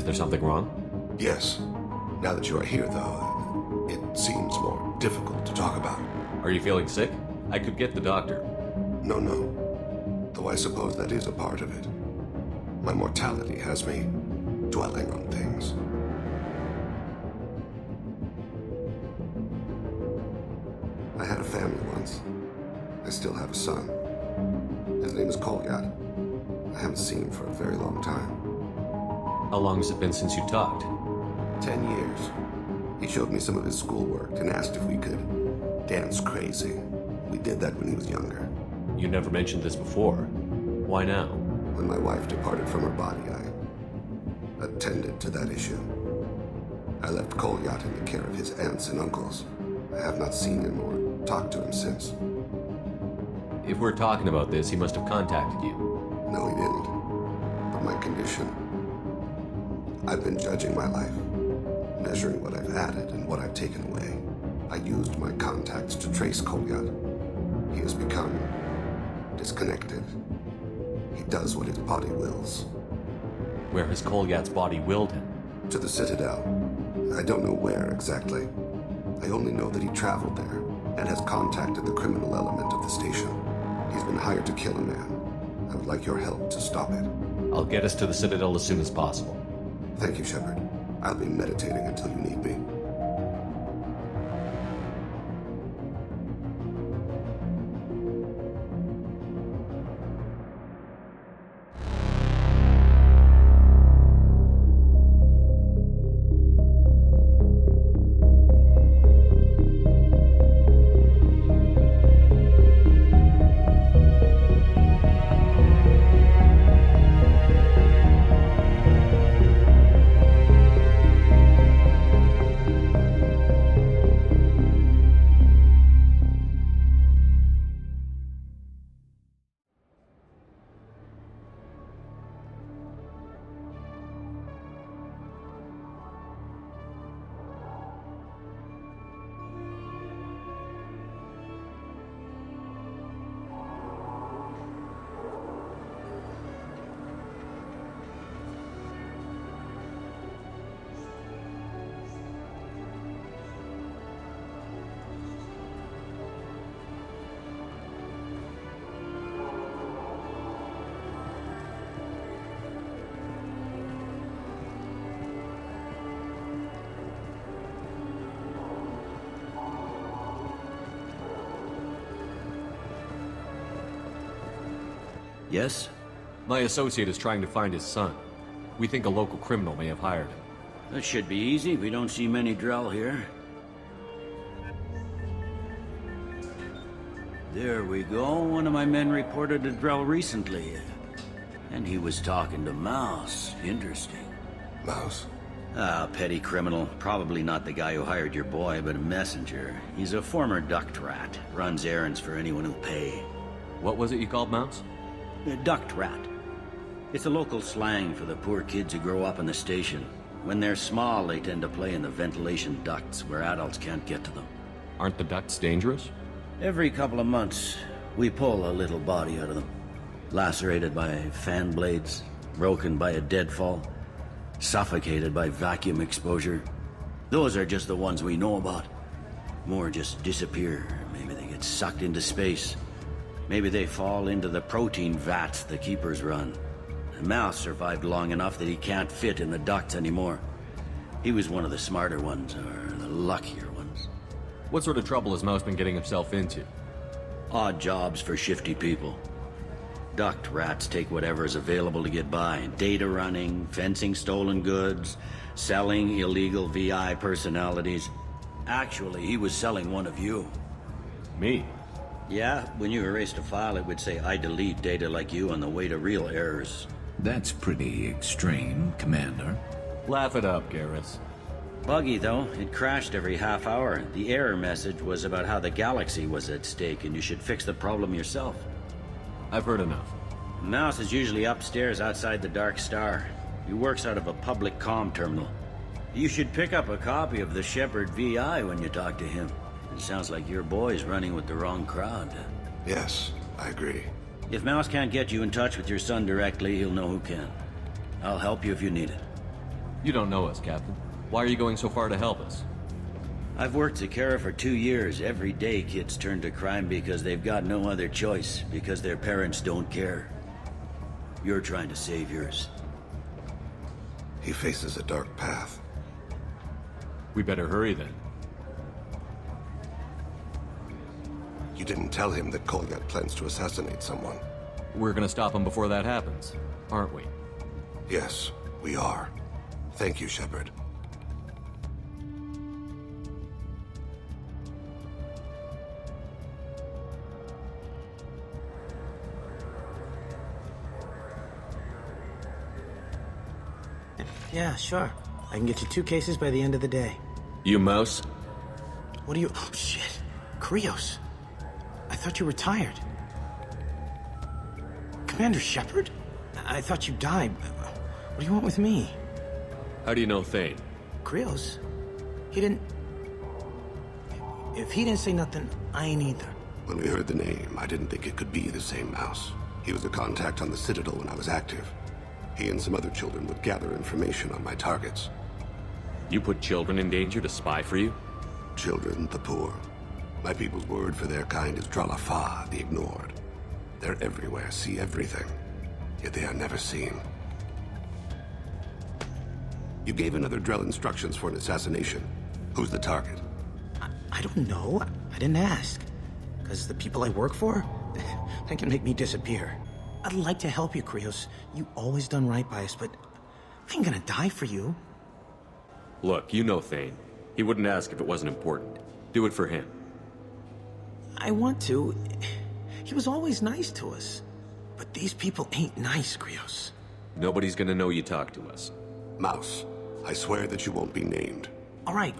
there something wrong? Yes. Now that you are here, though, it seems more difficult to talk about. Are you feeling sick? I could get the doctor. No. Though I suppose that is a part of it. My mortality has me dwelling on things. I had a family once. I still have a son. His name is Kolyat. I haven't seen him for a very long time. How long has it been since you talked? 10 years. He showed me some of his schoolwork and asked if we could dance crazy. We did that when he was younger. You never mentioned this before. Why now? When my wife departed from her body, I attended to that issue. I left Kolyat in the care of his aunts and uncles. I have not seen him or talked to him since. If we're talking about this, he must have contacted you. No, he didn't. But my condition. I've been judging my life, measuring what I've added and what I've taken away. I used my contacts to trace Kolyat. He has become disconnected. He does what his body wills. Where has Kolyat's body willed him? To the Citadel. I don't know where exactly. I only know that he traveled there and has contacted the criminal element of the station. He's been hired to kill a man. I would like your help to stop it. I'll get us to the Citadel as soon as possible. Thank you, Shepard. I'll be meditating until you need me. Yes? My associate is trying to find his son. We think a local criminal may have hired him. That should be easy. We don't see many Drell here. There we go. One of my men reported a Drell recently. And he was talking to Mouse. Interesting. Mouse? Ah, petty criminal. Probably not the guy who hired your boy, but a messenger. He's a former duct rat. Runs errands for anyone who'll pay. What was it you called Mouse? A duct rat. It's a local slang for the poor kids who grow up in the station. When they're small, they tend to play in the ventilation ducts where adults can't get to them. Aren't the ducts dangerous? Every couple of months, we pull a little body out of them. Lacerated by fan blades, broken by a deadfall, suffocated by vacuum exposure. Those are just the ones we know about. More just disappear. Maybe they get sucked into space. Maybe they fall into the protein vats the keepers run. The Mouse survived long enough that he can't fit in the ducts anymore. He was one of the smarter ones, or the luckier ones. What sort of trouble has Mouse been getting himself into? Odd jobs for shifty people. Duct rats take whatever is available to get by. Data running, fencing stolen goods, selling illegal VI personalities. Actually, he was selling one of you. Me? Yeah, when you erased a file, it would say, I delete data like you on the way to real errors. That's pretty extreme, Commander. Laugh it up, Garrus. Buggy, though. It crashed every half hour. The error message was about how the galaxy was at stake and you should fix the problem yourself. I've heard enough. Mouse is usually upstairs outside the Dark Star. He works out of a public comm terminal. You should pick up a copy of the Shepard VI when you talk to him. It sounds like your boy's running with the wrong crowd. Yes, I agree. If Mouse can't get you in touch with your son directly, he'll know who can. I'll help you if you need it. You don't know us, Captain. Why are you going so far to help us? I've worked at Kara for 2 years. Every day kids turn to crime because they've got no other choice, because their parents don't care. You're trying to save yours. He faces a dark path. We better hurry then. You didn't tell him that Kolyat plans to assassinate someone. We're gonna stop him before that happens, aren't we? Yes, we are. Thank you, Shepard. Yeah, sure. I can get you 2 cases by the end of the day. You mouse? What are you... Oh, shit. Krios. I thought you were retired. Commander Shepard? I thought you died. What do you want with me? How do you know Thane? Krios? He didn't... If he didn't say nothing, I ain't either. When we heard the name, I didn't think it could be the same mouse. He was a contact on the Citadel when I was active. He and some other children would gather information on my targets. You put children in danger to spy for you? Children, the poor. My people's word for their kind is Dralafa, the ignored. They're everywhere, see everything, yet they are never seen. You gave another Drell instructions for an assassination. Who's the target? I don't know. I didn't ask. Because the people I work for, they can make me disappear. I'd like to help you, Krios. You always done right by us, but I ain't gonna die for you. Look, you know Thane. He wouldn't ask if it wasn't important. Do it for him. I want to. He was always nice to us. But these people ain't nice, Krios. Nobody's gonna know you talked to us. Mouse, I swear that you won't be named. All right.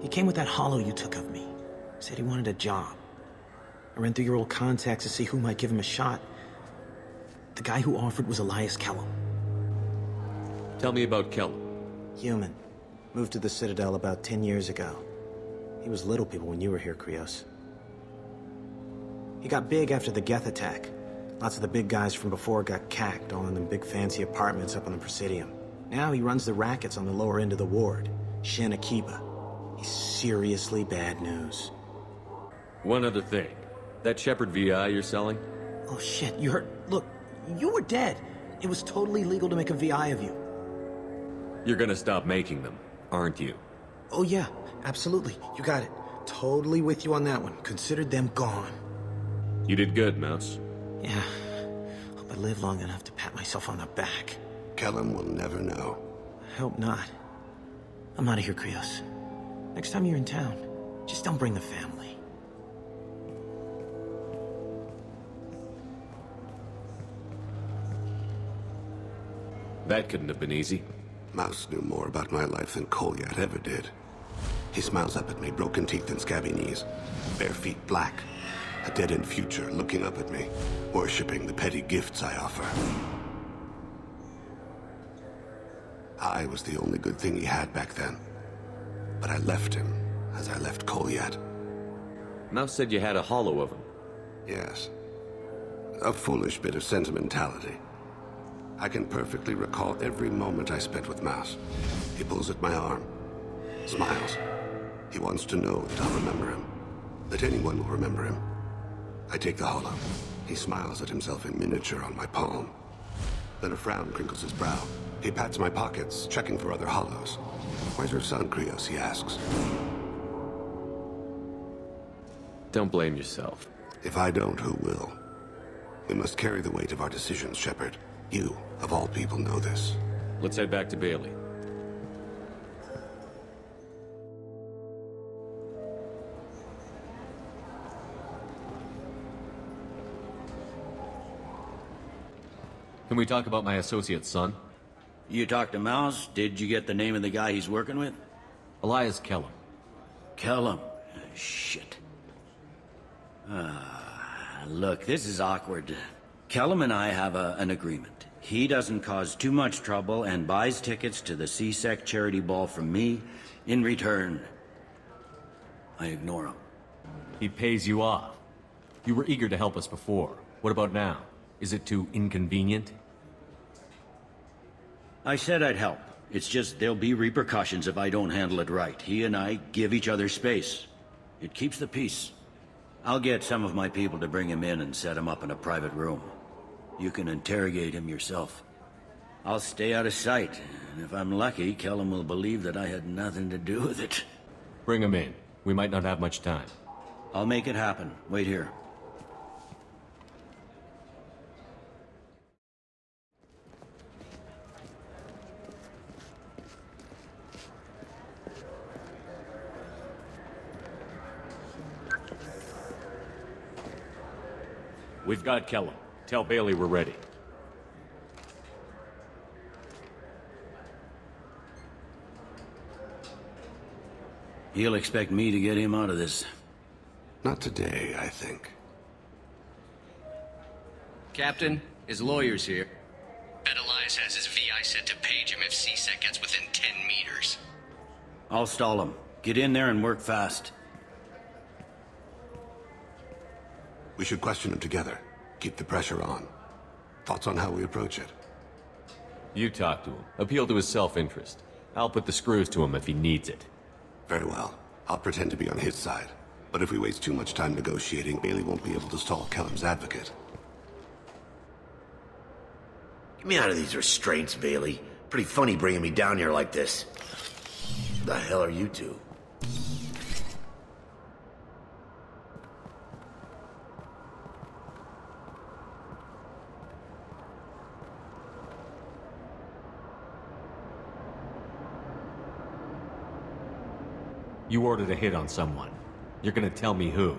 He came with that hollow you took of me. Said he wanted a job. I ran through your old contacts to see who might give him a shot. The guy who offered was Elias Kellum. Tell me about Kellum. Human. Moved to the Citadel about 10 years ago. He was little people when you were here, Krios. He got big after the Geth attack. Lots of the big guys from before got cacked, all in them big fancy apartments up on the Presidium. Now he runs the rackets on the lower end of the ward, Shin Akiba. He's seriously bad news. One other thing. That Shepard VI you're selling? Oh shit, you heard? Look, you were dead. It was totally legal to make a VI of you. You're gonna stop making them, aren't you? Oh yeah, absolutely. You got it. Totally with you on that one. Considered them gone. You did good, Mouse. Yeah. Hope I live long enough to pat myself on the back. Kellum will never know. I hope not. I'm out of here, Krios. Next time you're in town, just don't bring the family. That couldn't have been easy. Mouse knew more about my life than Kolyat ever did. He smiles up at me, broken teeth and scabby knees. Bare feet black. A dead-end future looking up at me, worshipping the petty gifts I offer. I was the only good thing he had back then. But I left him, as I left Kolyat. Mouse said you had a hollow of him. Yes. A foolish bit of sentimentality. I can perfectly recall every moment I spent with Mouse. He pulls at my arm, smiles. He wants to know that I'll remember him, that anyone will remember him. I take the hollow. He smiles at himself in miniature on my palm. Then a frown crinkles his brow. He pats my pockets, checking for other hollows. Where's your son, Krios? He asks. Don't blame yourself. If I don't, who will? We must carry the weight of our decisions, Shepard. You, of all people, know this. Let's head back to Bailey. Can we talk about my associate's son? You talked to Mouse? Did you get the name of the guy he's working with? Elias Kellum. Kellum. Shit. Look, this is awkward. Kellum and I have an agreement. He doesn't cause too much trouble and buys tickets to the C-Sec charity ball from me. In return, I ignore him. He pays you off. You were eager to help us before. What about now? Is it too inconvenient? I said I'd help. It's just there'll be repercussions if I don't handle it right. He and I give each other space. It keeps the peace. I'll get some of my people to bring him in and set him up in a private room. You can interrogate him yourself. I'll stay out of sight, and if I'm lucky, Kellum will believe that I had nothing to do with it. Bring him in. We might not have much time. I'll make it happen. Wait here. We've got Kellum. Tell Bailey we're ready. He'll expect me to get him out of this. Not today, I think. Captain, his lawyer's here. Bet Elias has his VI set to page him if CSEC gets within 10 meters. I'll stall him. Get in there and work fast. We should question him together. Keep the pressure on. Thoughts on how we approach it? You talk to him. Appeal to his self-interest. I'll put the screws to him if he needs it. Very well. I'll pretend to be on his side. But if we waste too much time negotiating, Bailey won't be able to stall Kellum's advocate. Get me out of these restraints, Bailey. Pretty funny bringing me down here like this. Who the hell are you two? You ordered a hit on someone. You're gonna tell me who.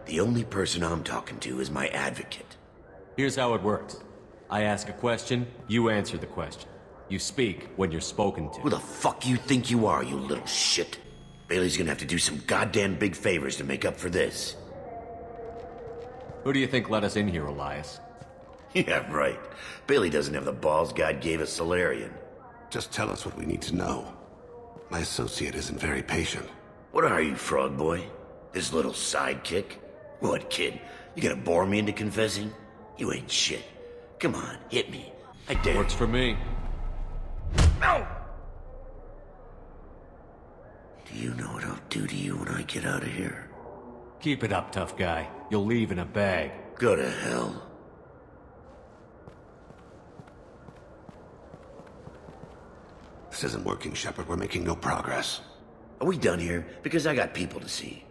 The only person I'm talking to is my advocate. Here's how it works. I ask a question, you answer the question. You speak when you're spoken Who to. the fuck you think you are, you little shit? Bailey's gonna have to do some goddamn big favors to make up for this. Who do you think let us in here, Elias? Yeah, right. Bailey doesn't have the balls God gave a Solarian. Just tell us what we need to know. My associate isn't very patient. What are you, frog boy? This little sidekick? What, kid? You gonna bore me into confessing? You ain't shit. Come on, hit me. I dare. Works for me. No! Do you know what I'll do to you when I get out of here? Keep it up, tough guy. You'll leave in a bag. Go to hell. This isn't working, Shepard. We're making no progress. Are we done here? Because I got people to see.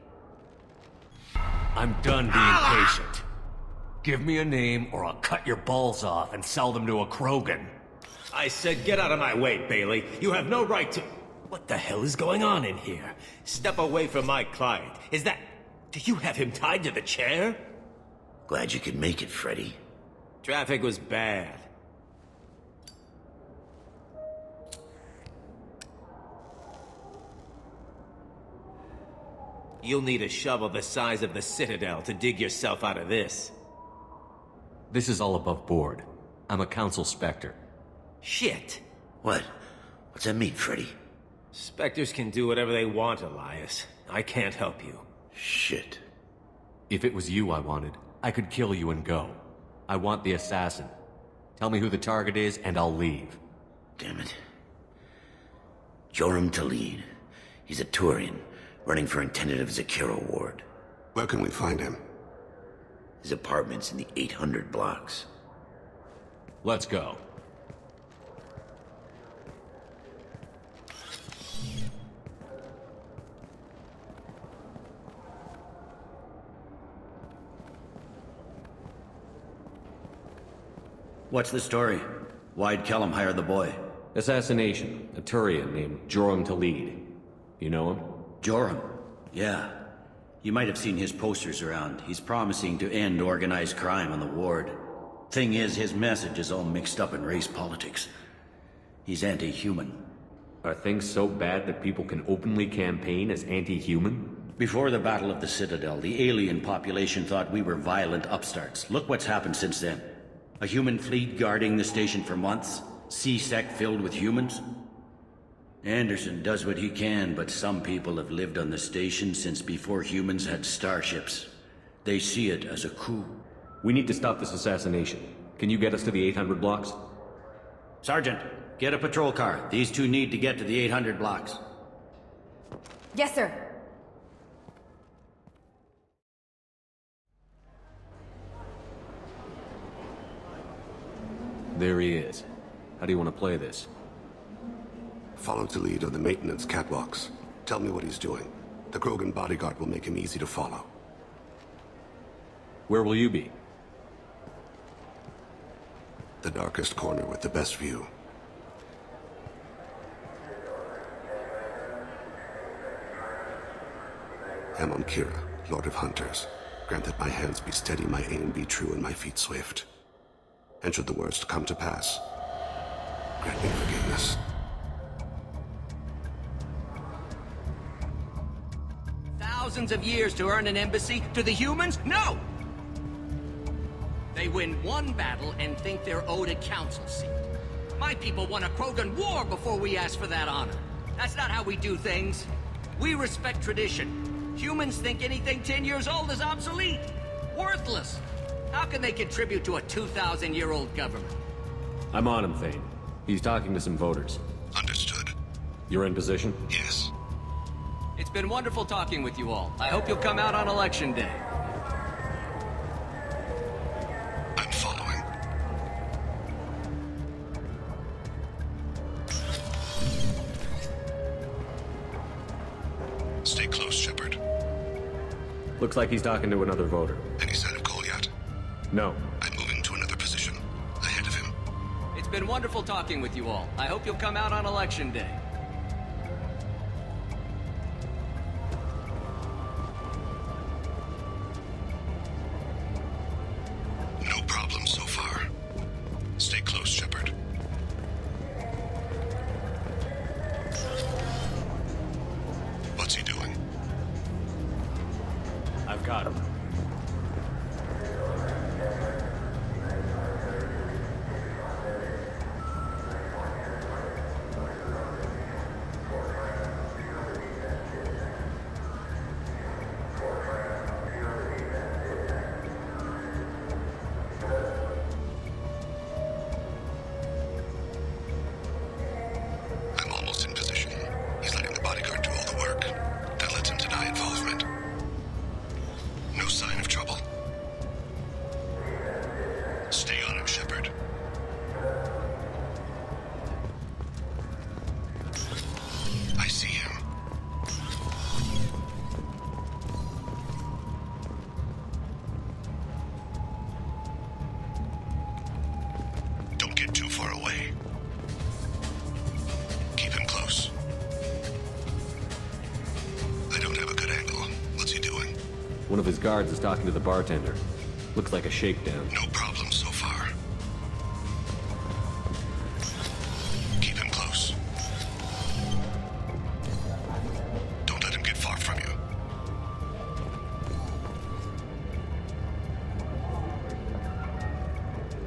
I'm done being patient. Give me a name or I'll cut your balls off and sell them to a Krogan. I said get out of my way, Bailey. You have no right to... What the hell is going on in here? Step away from my client. Is that... Do you have him tied to the chair? Glad you could make it, Freddy. Traffic was bad. You'll need a shovel the size of the Citadel to dig yourself out of this. This is all above board. I'm a council specter. Shit. What? What's that mean, Freddy? Spectres can do whatever they want, Elias. I can't help you. Shit. If it was you I wanted, I could kill you and go. I want the assassin. Tell me who the target is and I'll leave. Damn it. Joram Talid. He's a Turian, running for intendant of Zakira Ward. Where can we find him? His apartment's in the 800 blocks. Let's go. What's the story? Why'd Kellum hire the boy? Assassination. A Turian named Joram Talid. You know him? Joram? Yeah. You might have seen his posters around. He's promising to end organized crime on the ward. Thing is, his message is all mixed up in race politics. He's anti-human. Are things so bad that people can openly campaign as anti-human? Before the Battle of the Citadel, the alien population thought we were violent upstarts. Look what's happened since then. A human fleet guarding the station for months. C-Sec filled with humans. Anderson does what he can, but some people have lived on the station since before humans had starships. They see it as a coup. We need to stop this assassination. Can you get us to the 800 blocks? Sergeant, get a patrol car. These two need to get to the 800 blocks. Yes, sir. There he is. How do you want to play this? Follow the lead on the maintenance catwalks. Tell me what he's doing. The Krogan bodyguard will make him easy to follow. Where will you be? The darkest corner with the best view. Amon Kira, Lord of Hunters. Grant that my hands be steady, my aim be true, and my feet swift. And should the worst come to pass, grant me forgiveness. Thousands of years to earn an embassy? To the humans? No! They win one battle and think they're owed a council seat. My people won a Krogan war before we asked for that honor. That's not how we do things. We respect tradition. Humans think anything 10 years old is obsolete. Worthless. How can they contribute to a 2,000-year-old government? I'm on him, Thane. He's talking to some voters. Understood. You're in position? Yes. It's been wonderful talking with you all. I hope you'll come out on Election Day. I'm following. Stay close, Shepard. Looks like he's talking to another voter. Any sign of Kolyat? No. I'm moving to another position. Ahead of him. It's been wonderful talking with you all. I hope you'll come out on Election Day. No problem so far. Stay close, Shepard. What's he doing? I've got him. I'm almost in position. He's letting the bodyguard do all the work. That lets him deny involvement. No sign of trouble. Stay on him, Shepard. I see him. Don't get too far away. Keep him close. I don't have a good angle. What's he doing? One of his guards is talking to the bartender. Looks like a shakedown. No problem so far. Keep him close. Don't let him get far from you.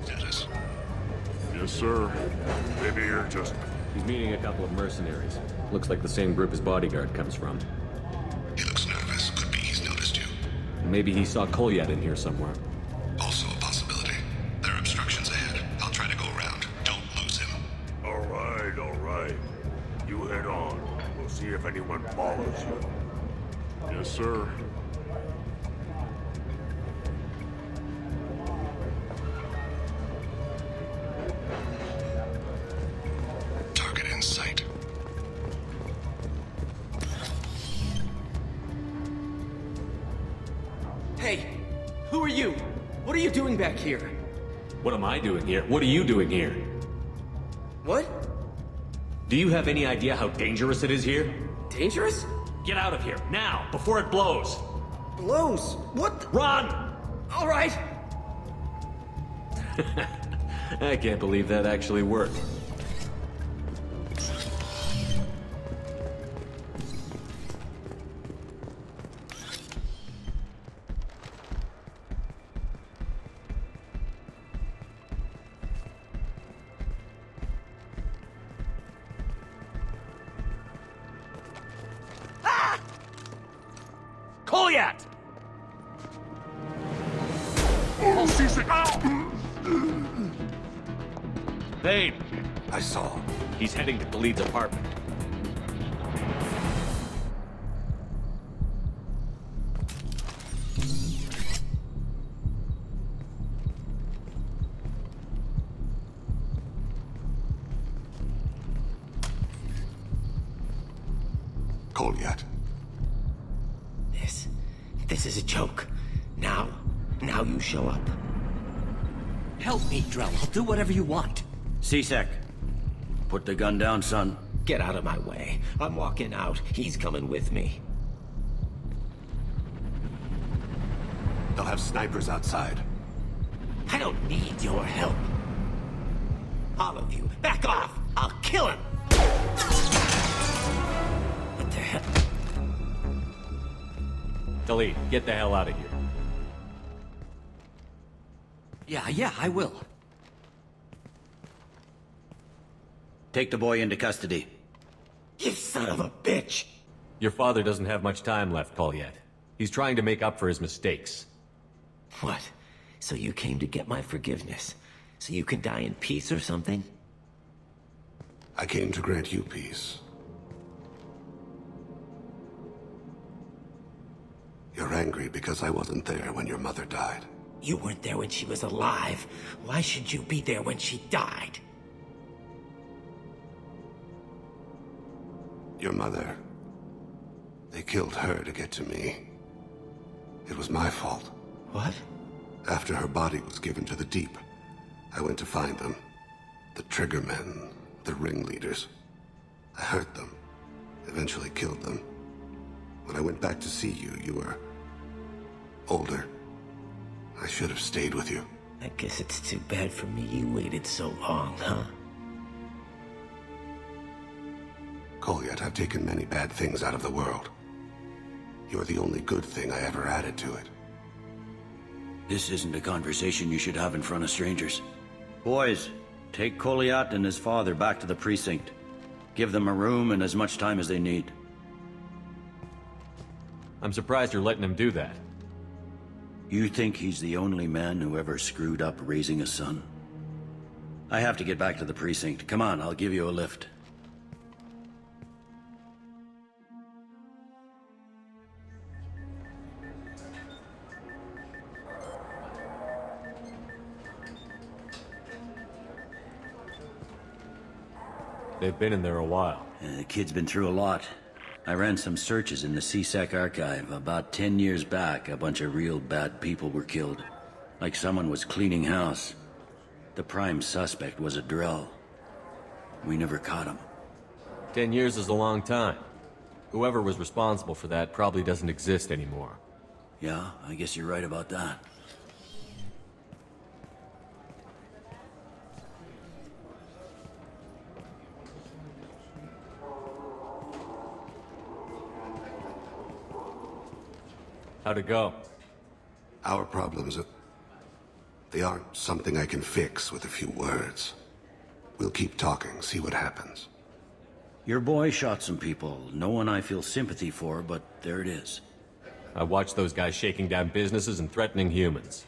Status. Yes, sir. Maybe you're just... He's meeting a couple of mercenaries. Looks like the same group his bodyguard comes from. He looks nervous. Could be he's noticed you. Maybe he saw Kolyat in here somewhere. Also a possibility. There are obstructions ahead. I'll try to go around. Don't lose him. All right. You head on. We'll see if anyone follows you. Yes, sir. Target in sight. Hey, who are you? What are you doing back here? What am I doing here? What are you doing here? What? Do you have any idea how dangerous it is here? Dangerous? Get out of here, now, before it blows! Blows? What the— Run! All right. I can't believe that actually worked. Kolyat! Thane! I saw. He's heading to Khalid's apartment. Kolyat. This is a joke. Now you show up. Help me, Drell. I'll do whatever you want. C-Sec. Put the gun down, son. Get out of my way. I'm walking out. He's coming with me. They'll have snipers outside. I don't need your help. All of you, back off! I'll kill him! What the hell? Khalid, get the hell out of here. Yeah, I will. Take the boy into custody. You son of a bitch! Your father doesn't have much time left, Kolyat. He's trying to make up for his mistakes. What? So you came to get my forgiveness? So you can die in peace or something? I came to grant you peace. You're angry because I wasn't there when your mother died. You weren't there when she was alive. Why should you be there when she died? Your mother... They killed her to get to me. It was my fault. What? After her body was given to the deep, I went to find them. The triggermen, the ringleaders. I hurt them, eventually killed them. When I went back to see you, you were... older. I should have stayed with you. I guess it's too bad for me you waited so long, huh? Kolyat, I've taken many bad things out of the world. You're the only good thing I ever added to it. This isn't a conversation you should have in front of strangers. Boys, take Kolyat and his father back to the precinct. Give them a room and as much time as they need. I'm surprised you're letting him do that. You think he's the only man who ever screwed up raising a son? I have to get back to the precinct. Come on, I'll give you a lift. They've been in there a while. The kid's been through a lot. I ran some searches in the CSEC archive. About 10 years back, a bunch of real bad people were killed. Like someone was cleaning house. The prime suspect was a Drell. We never caught him. 10 years is a long time. Whoever was responsible for that probably doesn't exist anymore. Yeah, I guess you're right about that. How'd it go? Our problems are... they aren't something I can fix with a few words. We'll keep talking, see what happens. Your boy shot some people. No one I feel sympathy for, but there it is. I watched those guys shaking down businesses and threatening humans.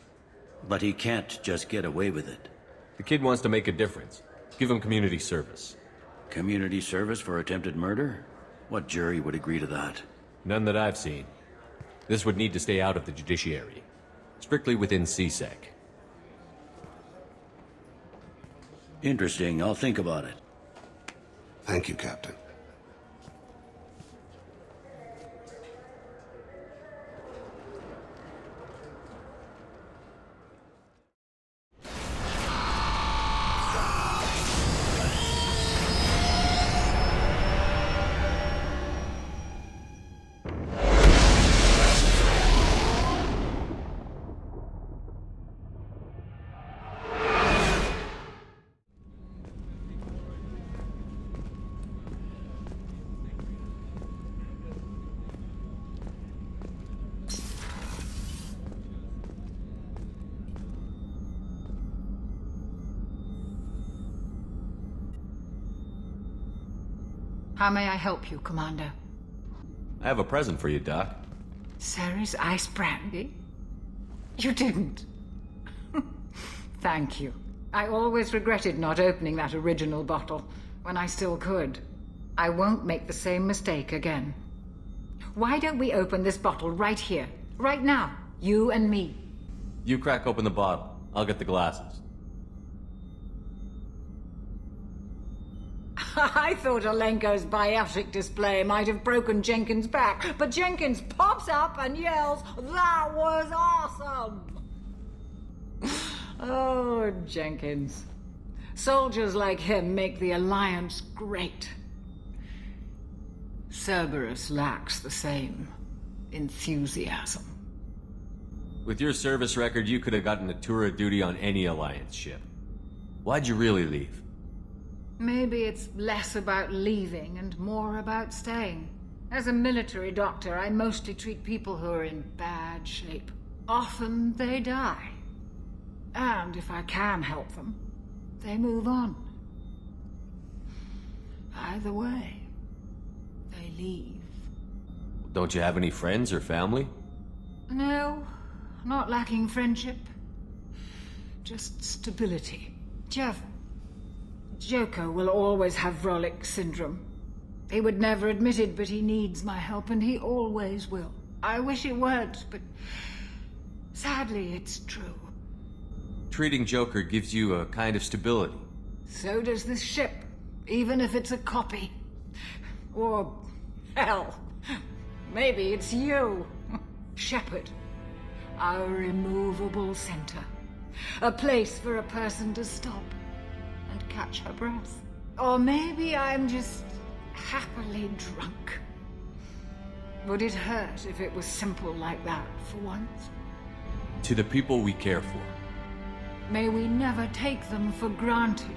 But he can't just get away with it. The kid wants to make a difference. Give him community service. Community service for attempted murder? What jury would agree to that? None that I've seen. This would need to stay out of the judiciary. Strictly within CSEC. Interesting. I'll think about it. Thank you, Captain. How may I help you, Commander? I have a present for you, Doc. Serie's ice brandy? You didn't. Thank you. I always regretted not opening that original bottle. when I still could. I won't make the same mistake again. Why don't we open this bottle right here, right now, you and me? You crack open the bottle. I'll get the glasses. I thought Alenko's biotic display might have broken Jenkins' back, but Jenkins pops up and yells, "That was awesome!" Oh, Jenkins. Soldiers like him make the Alliance great. Cerberus lacks the same enthusiasm. With your service record, you could have gotten a tour of duty on any Alliance ship. Why'd you really leave? Maybe it's less about leaving and more about staying. As a military doctor, I mostly treat people who are in bad shape. Often they die. And if I can help them, they move on. Either way, they leave. Don't you have any friends or family? No, not lacking friendship. Just stability. Jeff, Joko will always have Vrolik syndrome. He would never admit it, but he needs my help, and he always will. I wish it weren't, but sadly, it's true. Treating Joker gives you a kind of stability. So does this ship, even if it's a copy. Or, hell, maybe it's you, Shepard. Our immovable center. A place for a person to stop and catch her breath. Or maybe I'm just happily drunk. Would it hurt if it was simple like that for once? To the people we care for. May we never take them for granted.